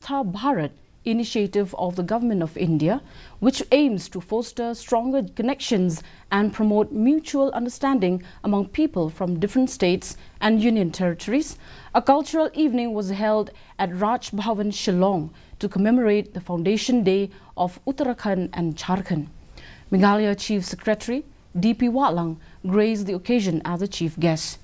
Astha Bharat initiative of the Government of India, which aims to foster stronger connections and promote mutual understanding among people from different states and union territories. A cultural evening was held at Raj Bhavan, Shillong to commemorate the Foundation Day of Uttarakhand and Jharkhand. Meghalaya Chief Secretary D.P. Watlang graced the occasion as a chief guest.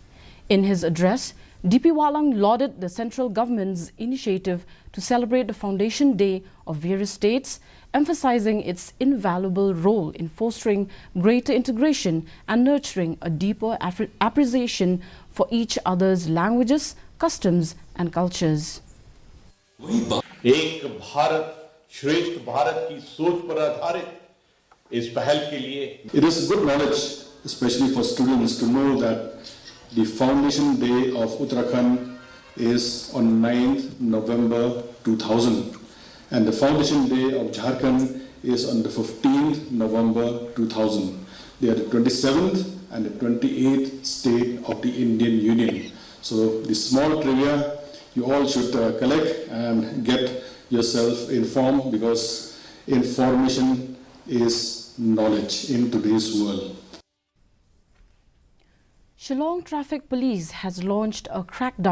In his address, D.P. Watlang lauded the central government's initiative to celebrate the Foundation Day of various states, emphasizing its invaluable role in fostering greater integration and nurturing a deeper appreciation for each other's languages, customs and cultures. एक भारत श्रेष्ठ भारत की सोच पर आधारित इस पहल के लिए It is good knowledge, especially for students, to know that the Foundation Day of Uttarakhand is on 9th November 2000 and the Foundation Day of Jharkhand is on the 15th November 2000. They are the 27th and the 28th state of the Indian Union. So the small trivia you all should collect and get yourself informed, because information is knowledge in today's world. Shillong Traffic Police has launched a crackdown